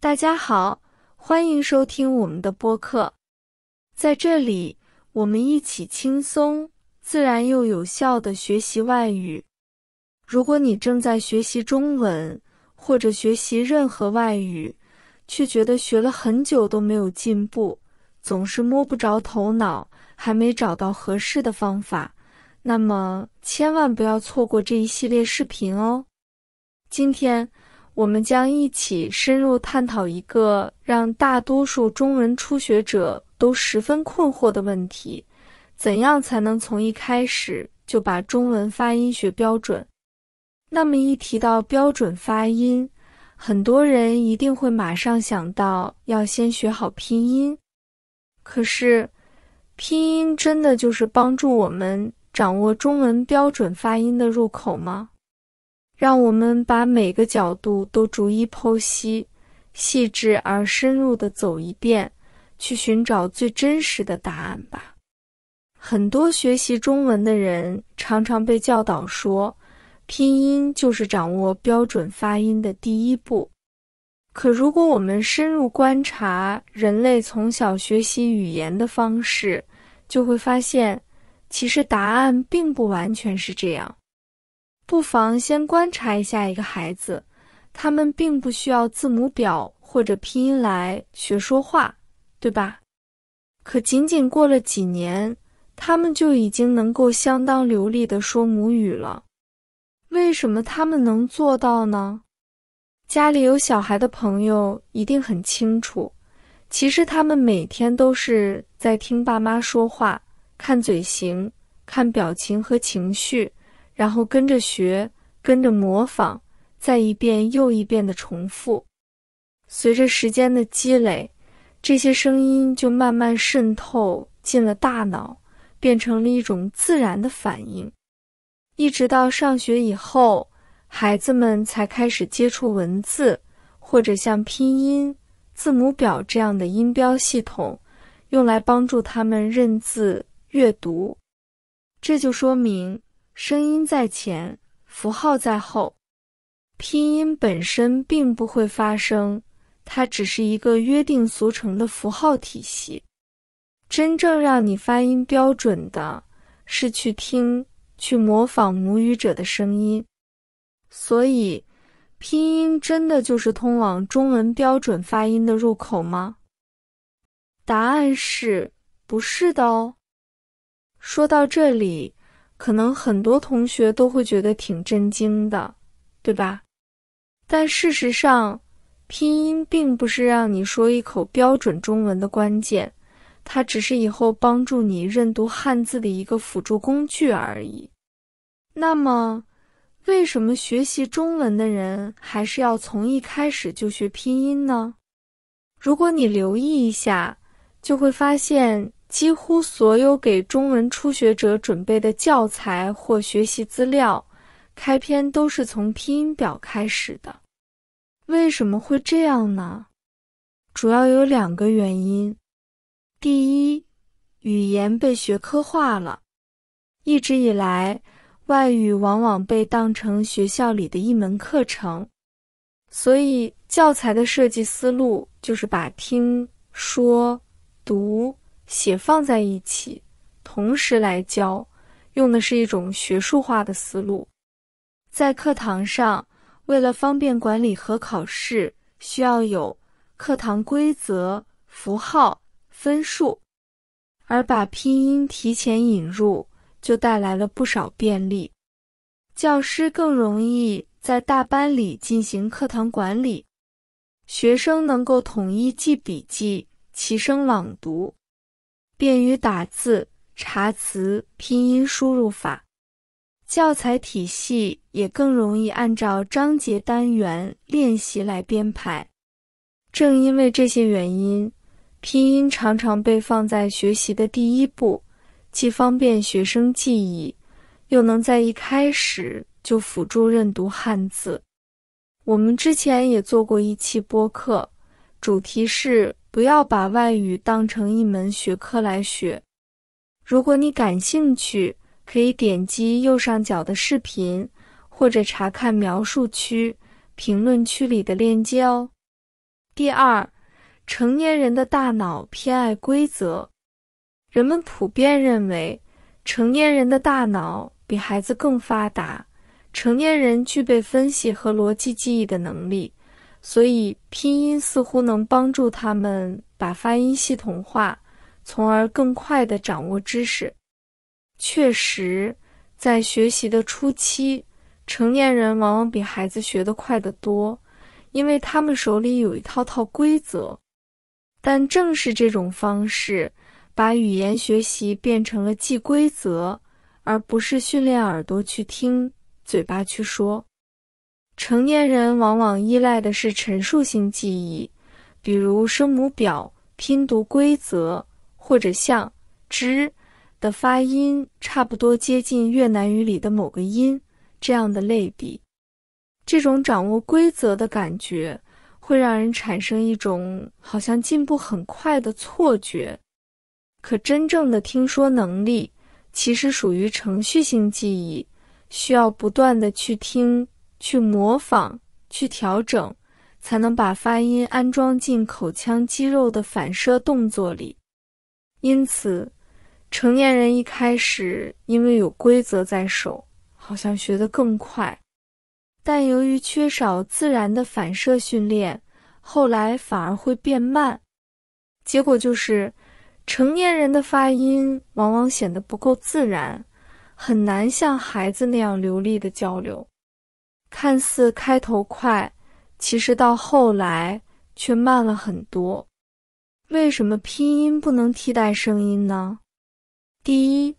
大家好，欢迎收听我们的播客。在这里，我们一起轻松、自然又有效地学习外语。如果你正在学习中文，或者学习任何外语，却觉得学了很久都没有进步，总是摸不着头脑，还没找到合适的方法，那么千万不要错过这一系列视频哦。今天我们将一起深入探讨一个让大多数中文初学者都十分困惑的问题：怎样才能从一开始就把中文发音学标准？那么一提到标准发音，很多人一定会马上想到要先学好拼音。可是，拼音真的就是帮助我们掌握中文标准发音的入口吗？让我们把每个角度都逐一剖析，细致而深入地走一遍，去寻找最真实的答案吧。很多学习中文的人常常被教导说，拼音就是掌握标准发音的第一步。可如果我们深入观察人类从小学习语言的方式，就会发现，其实答案并不完全是这样。不妨先观察一下一个孩子，他们并不需要字母表或者拼音来学说话，对吧？可仅仅过了几年，他们就已经能够相当流利地说母语了。为什么他们能做到呢？家里有小孩的朋友一定很清楚，其实他们每天都是在听爸妈说话，看嘴型，看表情和情绪，然后跟着学，跟着模仿，再一遍又一遍地重复。随着时间的积累，这些声音就慢慢渗透进了大脑，变成了一种自然的反应。一直到上学以后，孩子们才开始接触文字，或者像拼音、字母表这样的音标系统，用来帮助他们认字、阅读。这就说明声音在前，符号在后。拼音本身并不会发生，它只是一个约定俗成的符号体系。真正让你发音标准的，是去听、去模仿母语者的声音。所以，拼音真的就是通往中文标准发音的入口吗？答案是，不是的哦。说到这里，可能很多同学都会觉得挺震惊的，对吧？但事实上，拼音并不是让你说一口标准中文的关键，它只是以后帮助你认读汉字的一个辅助工具而已。那么，为什么学习中文的人还是要从一开始就学拼音呢？如果你留意一下，就会发现几乎所有给中文初学者准备的教材或学习资料，开篇都是从拼音表开始的。为什么会这样呢？主要有2个原因。第一，语言被学科化了。一直以来，外语往往被当成学校里的一门课程，所以教材的设计思路就是把听、说、读、写放在一起，同时来教，用的是一种学术化的思路。在课堂上，为了方便管理和考试，需要有课堂规则、符号、分数，而把拼音提前引入，就带来了不少便利。教师更容易在大班里进行课堂管理，学生能够统一记笔记、齐声朗读，便于打字、查词、拼音输入法。教材体系也更容易按照章节单元练习来编排。正因为这些原因，拼音常常被放在学习的第一步，既方便学生记忆，又能在一开始就辅助认读汉字。我们之前也做过一期播客，主题是不要把外语当成一门学科来学。如果你感兴趣，可以点击右上角的视频，或者查看描述区、评论区里的链接哦。第二，成年人的大脑偏爱规则。人们普遍认为，成年人的大脑比孩子更发达，成年人具备分析和逻辑记忆的能力，所以拼音似乎能帮助他们把发音系统化，从而更快地掌握知识。确实，在学习的初期，成年人往往比孩子学得快得多，因为他们手里有一套规则。但正是这种方式，把语言学习变成了记规则，而不是训练耳朵去听，嘴巴去说。成年人往往依赖的是陈述性记忆，比如声母表、拼读规则，或者像之的发音差不多接近越南语里的某个音这样的类比。这种掌握规则的感觉会让人产生一种好像进步很快的错觉。可真正的听说能力其实属于程序性记忆，需要不断的去听、去模仿、去调整，才能把发音安装进口腔肌肉的反射动作里。因此，成年人一开始因为有规则在手，好像学得更快，但由于缺少自然的反射训练，后来反而会变慢。结果就是成年人的发音往往显得不够自然，很难像孩子那样流利的交流。看似开头快，其实到后来却慢了很多。为什么拼音不能替代声音呢？第一，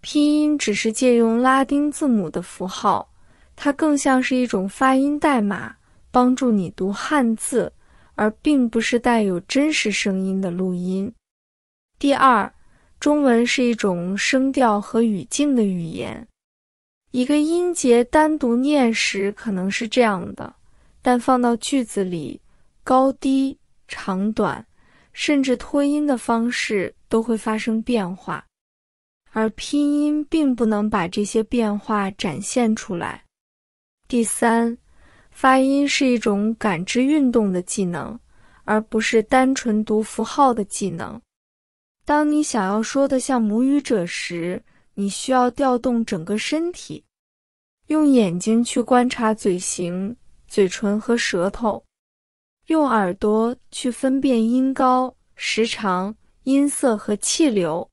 拼音只是借用拉丁字母的符号，它更像是一种发音代码，帮助你读汉字，而并不是带有真实声音的录音。第二，中文是一种声调和语境的语言。一个音节单独念时可能是这样的，但放到句子里，高低、长短，甚至拖音的方式都会发生变化。而拼音并不能把这些变化展现出来。第三，发音是一种感知运动的技能，而不是单纯读符号的技能。当你想要说的像母语者时，你需要调动整个身体，用眼睛去观察嘴型、嘴唇和舌头，用耳朵去分辨音高、时长、音色和气流，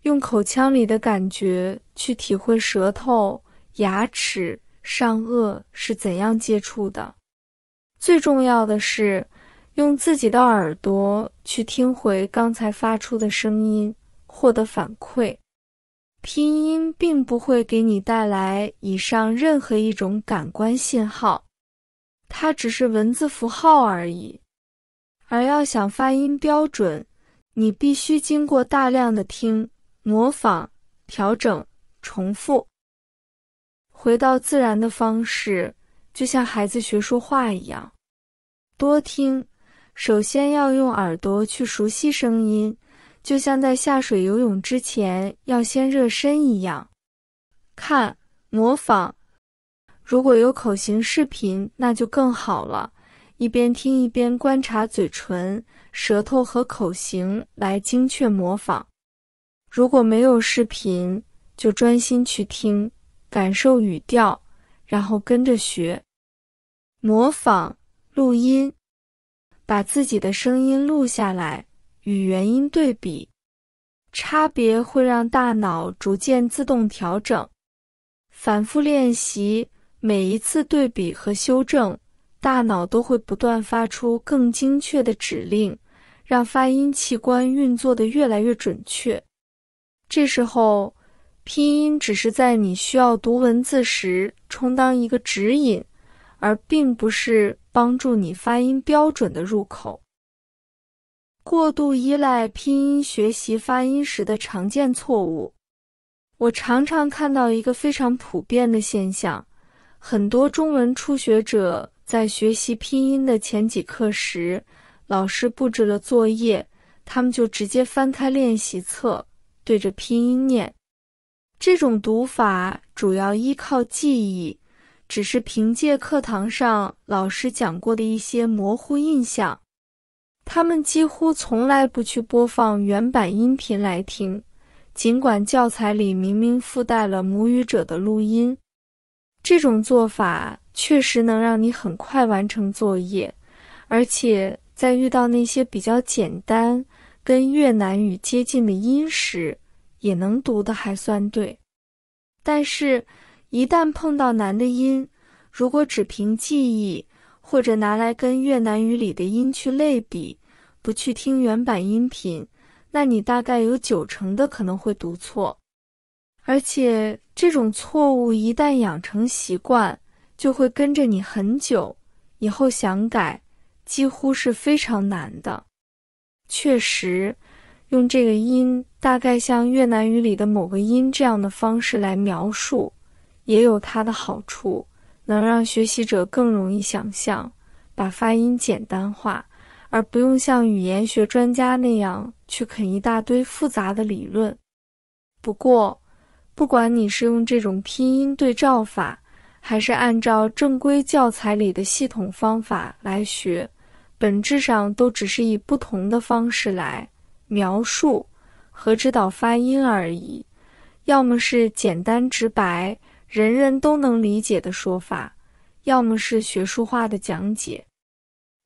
用口腔里的感觉去体会舌头、牙齿、上颚是怎样接触的。最重要的是，用自己的耳朵去听回刚才发出的声音，获得反馈。拼音并不会给你带来以上任何一种感官信号，它只是文字符号而已。而要想发音标准，你必须经过大量的听、模仿、调整、重复。回到自然的方式，就像孩子学说话一样，多听。首先要用耳朵去熟悉声音，就像在下水游泳之前要先热身一样。看，模仿。如果有口型视频，那就更好了，一边听一边观察嘴唇、舌头和口型来精确模仿。如果没有视频，就专心去听，感受语调，然后跟着学。模仿，录音。把自己的声音录下来，与原音对比，差别会让大脑逐渐自动调整。反复练习，每一次对比和修正，大脑都会不断发出更精确的指令，让发音器官运作得越来越准确。这时候，拼音只是在你需要读文字时充当一个指引，而并不是帮助你发音标准的入口。过度依赖拼音学习发音时的常见错误。我常常看到一个非常普遍的现象，很多中文初学者在学习拼音的前几课时，老师布置了作业，他们就直接翻开练习册，对着拼音念。这种读法主要依靠记忆，只是凭借课堂上老师讲过的一些模糊印象，他们几乎从来不去播放原版音频来听，尽管教材里明明附带了母语者的录音。这种做法确实能让你很快完成作业，而且在遇到那些比较简单、跟越南语接近的音时，也能读得还算对。但是，一旦碰到难的音，如果只凭记忆，或者拿来跟越南语里的音去类比，不去听原版音频，那你大概有90%的可能会读错。而且这种错误一旦养成习惯，就会跟着你很久，以后想改几乎是非常难的。确实，用这个音大概像越南语里的某个音这样的方式来描述，也有它的好处，能让学习者更容易想象，把发音简单化，而不用像语言学专家那样去啃一大堆复杂的理论。不过，不管你是用这种拼音对照法，还是按照正规教材里的系统方法来学，本质上都只是以不同的方式来描述和指导发音而已，要么是简单直白，人人都能理解的说法，要么是学术化的讲解。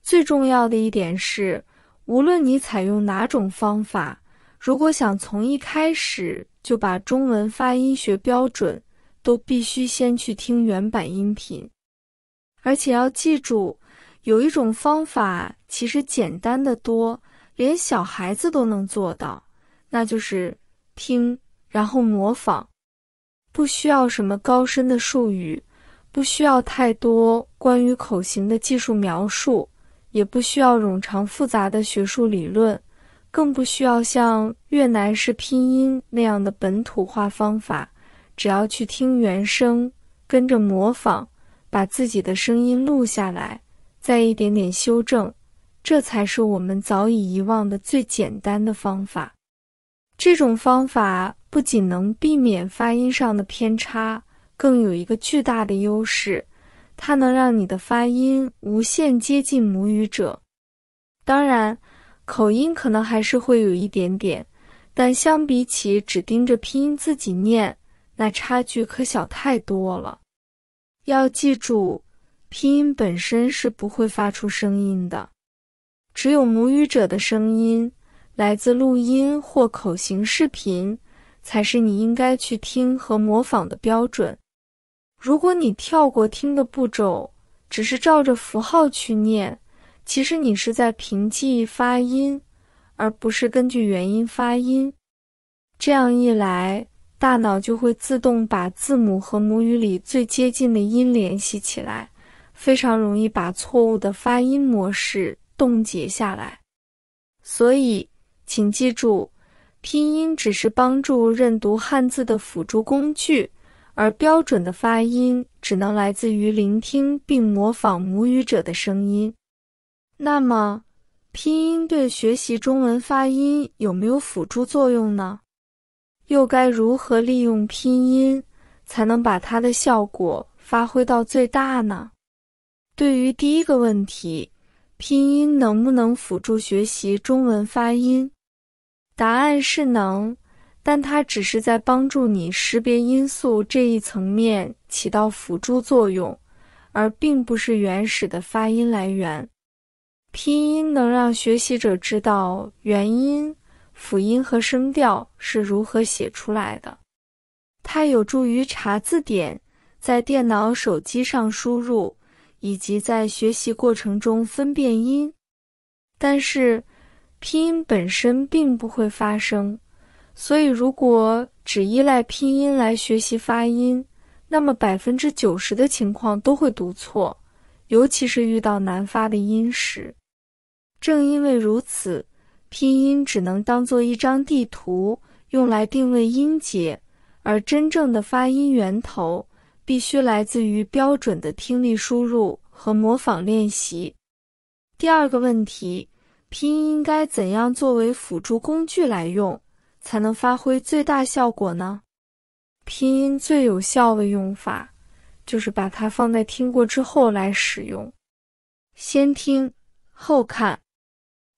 最重要的一点是，无论你采用哪种方法，如果想从一开始就把中文发音学标准，都必须先去听原版音频。而且要记住，有一种方法其实简单得多，连小孩子都能做到，那就是听，然后模仿。不需要什么高深的术语，不需要太多关于口型的技术描述，也不需要冗长复杂的学术理论，更不需要像越南式拼音那样的本土化方法，只要去听原声，跟着模仿，把自己的声音录下来，再一点点修正，这才是我们早已遗忘的最简单的方法。这种方法不仅能避免发音上的偏差，更有一个巨大的优势，它能让你的发音无限接近母语者。当然，口音可能还是会有一点点，但相比起只盯着拼音自己念，那差距可小太多了。要记住，拼音本身是不会发出声音的，只有母语者的声音，来自录音或口型视频，才是你应该去听和模仿的标准。如果你跳过听的步骤，只是照着符号去念，其实你是在凭记忆发音，而不是根据元音发音。这样一来，大脑就会自动把字母和母语里最接近的音联系起来，非常容易把错误的发音模式冻结下来。所以，请记住，拼音只是帮助认读汉字的辅助工具，而标准的发音只能来自于聆听并模仿母语者的声音。那么，拼音对学习中文发音有没有辅助作用呢？又该如何利用拼音，才能把它的效果发挥到最大呢？对于第一个问题，拼音能不能辅助学习中文发音？答案是能，但它只是在帮助你识别音素这一层面起到辅助作用，而并不是原始的发音来源。拼音能让学习者知道元音、辅音和声调是如何写出来的。它有助于查字典，在电脑、手机上输入，以及在学习过程中分辨音。但是，拼音本身并不会发声，所以如果只依赖拼音来学习发音，那么90%的情况都会读错，尤其是遇到难发的音时。正因为如此，拼音只能当作一张地图，用来定位音节，而真正的发音源头必须来自于标准的听力输入和模仿练习。第二个问题，拼音该怎样作为辅助工具来用，才能发挥最大效果呢？拼音最有效的用法，就是把它放在听过之后来使用。先听，后看。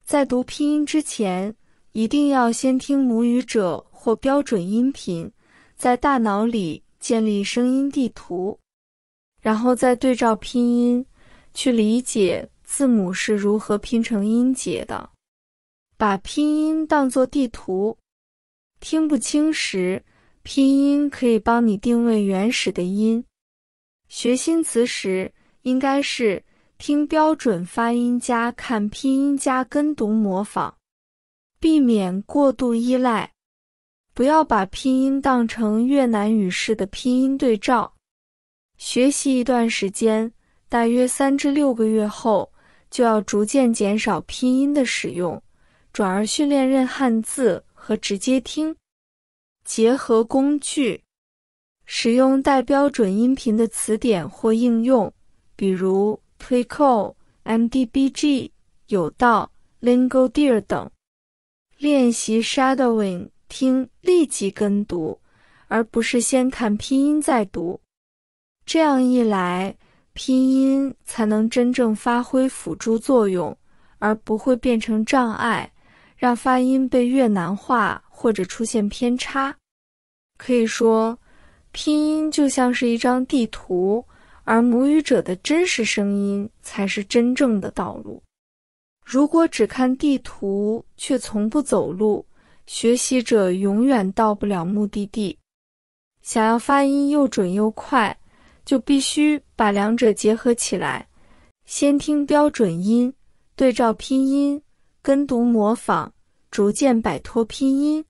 在读拼音之前，一定要先听母语者或标准音频，在大脑里建立声音地图，然后再对照拼音，去理解字母是如何拼成音节的。把拼音当作地图，听不清时，拼音可以帮你定位原始的音。学新词时，应该是听标准发音加看拼音加跟读模仿，避免过度依赖。不要把拼音当成越南语式的拼音对照。学习一段时间，大约3至6个月后，就要逐渐减少拼音的使用，转而训练认汉字和直接听。结合工具，使用带标准音频的词典或应用，比如 Twinkle、MDBG、有道、Lingodeer 等。练习 shadowing， 听立即跟读，而不是先看拼音再读。这样一来，拼音才能真正发挥辅助作用，而不会变成障碍，让发音被越南化或者出现偏差。可以说，拼音就像是一张地图，而母语者的真实声音才是真正的道路。如果只看地图却从不走路，学习者永远到不了目的地。想要发音又准又快，就必须把两者结合起来，先听标准音，对照拼音，跟读模仿，逐渐摆脱拼音。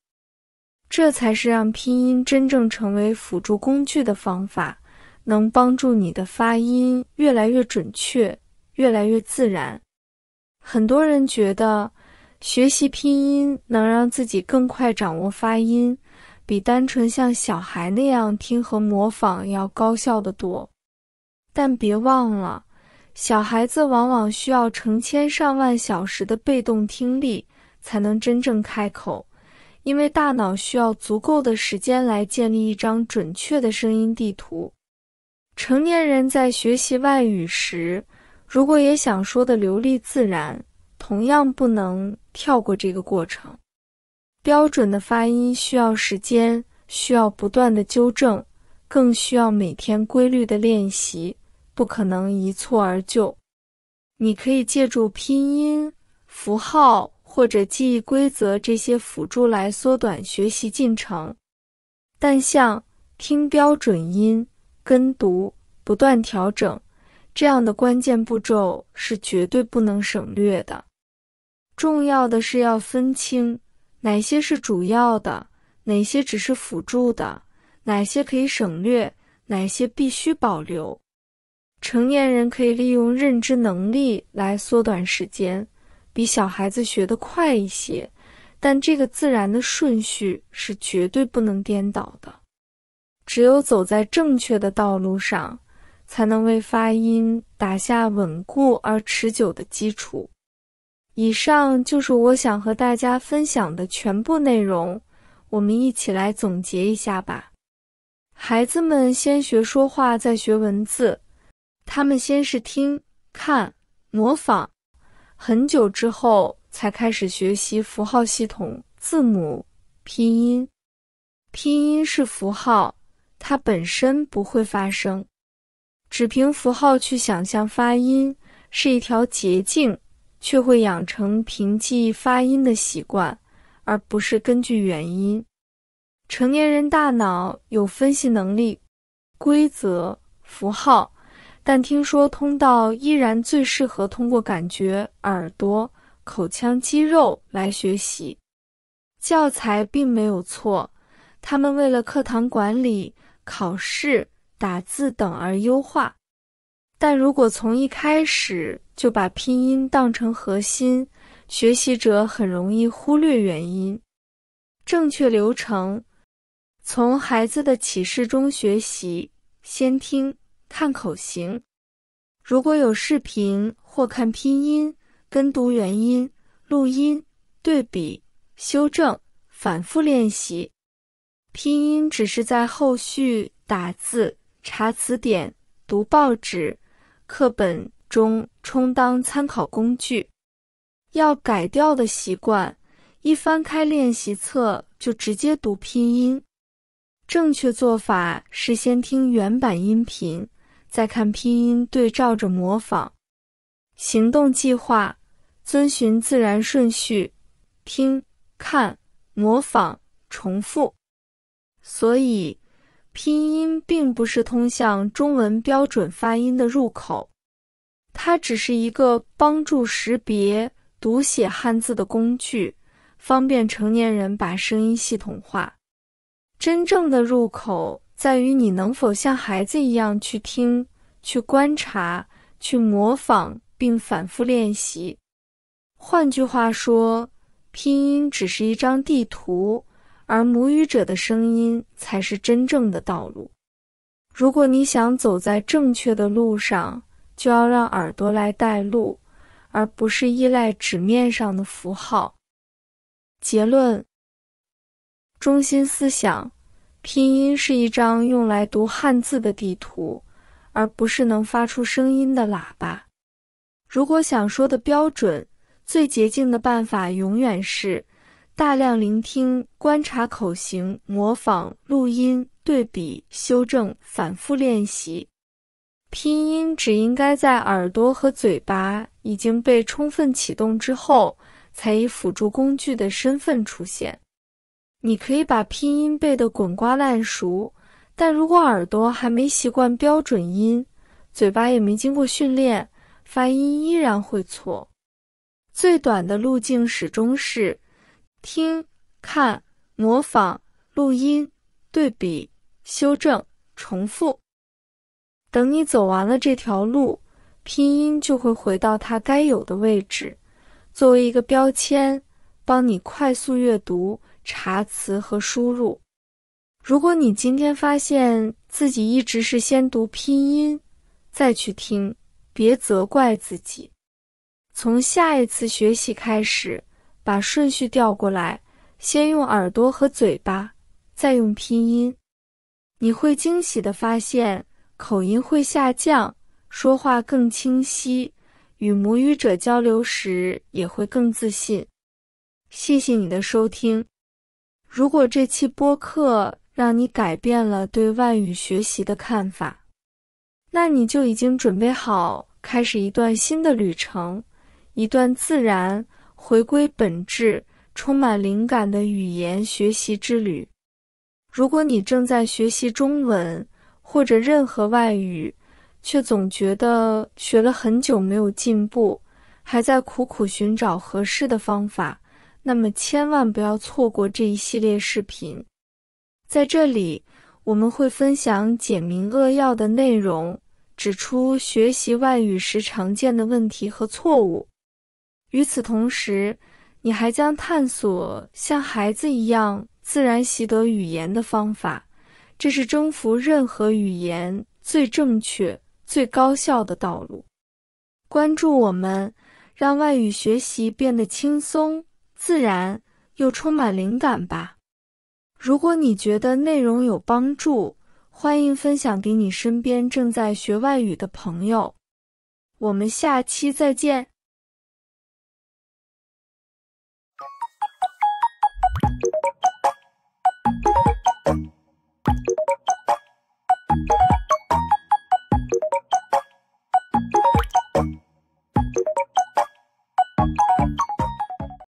这才是让拼音真正成为辅助工具的方法，能帮助你的发音越来越准确，越来越自然。很多人觉得学习拼音能让自己更快掌握发音，比单纯像小孩那样听和模仿要高效得多。但别忘了，小孩子往往需要成千上万小时的被动听力才能真正开口，因为大脑需要足够的时间来建立一张准确的声音地图。成年人在学习外语时，如果也想说的流利自然，同样不能跳过这个过程。标准的发音需要时间，需要不断的纠正，更需要每天规律的练习，不可能一蹴而就。你可以借助拼音、符号或者记忆规则这些辅助来缩短学习进程，但像听标准音、跟读、不断调整这样的关键步骤是绝对不能省略的。重要的是要分清哪些是主要的，哪些只是辅助的，哪些可以省略，哪些必须保留。成年人可以利用认知能力来缩短时间，比小孩子学得快一些，但这个自然的顺序是绝对不能颠倒的。只有走在正确的道路上，才能为发音打下稳固而持久的基础。以上就是我想和大家分享的全部内容，我们一起来总结一下吧。孩子们先学说话，再学文字，他们先是听、看、模仿，很久之后才开始学习符号系统、字母、拼音。拼音是符号，它本身不会发声，只凭符号去想象发音是一条捷径，却会养成凭记忆发音的习惯，而不是根据元音。成年人大脑有分析能力、规则、符号，但听说通道依然最适合通过感觉、耳朵、口腔肌肉来学习。教材并没有错，他们为了课堂管理、考试、打字等而优化。但如果从一开始就把拼音当成核心，学习者很容易忽略元音。正确流程：从孩子的启示中学习，先听、看口型。如果有视频或看拼音，跟读元音，录音、对比、修正，反复练习。拼音只是在后续打字、查词典、读报纸、课本中充当参考工具。要改掉的习惯，一翻开练习册就直接读拼音。正确做法是先听原版音频，再看拼音对照着模仿。行动计划：遵循自然顺序，听、看、模仿、重复。所以，拼音并不是通向中文标准发音的入口，它只是一个帮助识别、读写汉字的工具，方便成年人把声音系统化。真正的入口在于你能否像孩子一样去听、去观察、去模仿并反复练习。换句话说，拼音只是一张地图，而母语者的声音才是真正的道路。如果你想走在正确的路上，就要让耳朵来带路，而不是依赖纸面上的符号。结论：中心思想，拼音是一张用来读汉字的地图，而不是能发出声音的喇叭。如果想说的标准，最捷径的办法永远是大量聆听、观察口型、模仿、录音、对比、修正、反复练习。拼音只应该在耳朵和嘴巴已经被充分启动之后，才以辅助工具的身份出现。你可以把拼音背得滚瓜烂熟，但如果耳朵还没习惯标准音，嘴巴也没经过训练，发音依然会错。最短的路径始终是听、看、模仿、录音、对比、修正、重复。等你走完了这条路，拼音就会回到它该有的位置，作为一个标签，帮你快速阅读、查词和输入。如果你今天发现自己一直是先读拼音，再去听，别责怪自己。从下一次学习开始，把顺序调过来，先用耳朵和嘴巴，再用拼音。你会惊喜地发现，口音会下降，说话更清晰，与母语者交流时也会更自信。谢谢你的收听。如果这期播客让你改变了对外语学习的看法，那你就已经准备好开始一段新的旅程，一段自然、回归本质、充满灵感的语言学习之旅。如果你正在学习中文或者任何外语，却总觉得学了很久没有进步，还在苦苦寻找合适的方法，那么千万不要错过这一系列视频。在这里，我们会分享简明扼要的内容，指出学习外语时常见的问题和错误。与此同时，你还将探索像孩子一样自然习得语言的方法，这是征服任何语言最正确、最高效的道路。关注我们，让外语学习变得轻松、自然又充满灵感吧。如果你觉得内容有帮助，欢迎分享给你身边正在学外语的朋友。我们下期再见。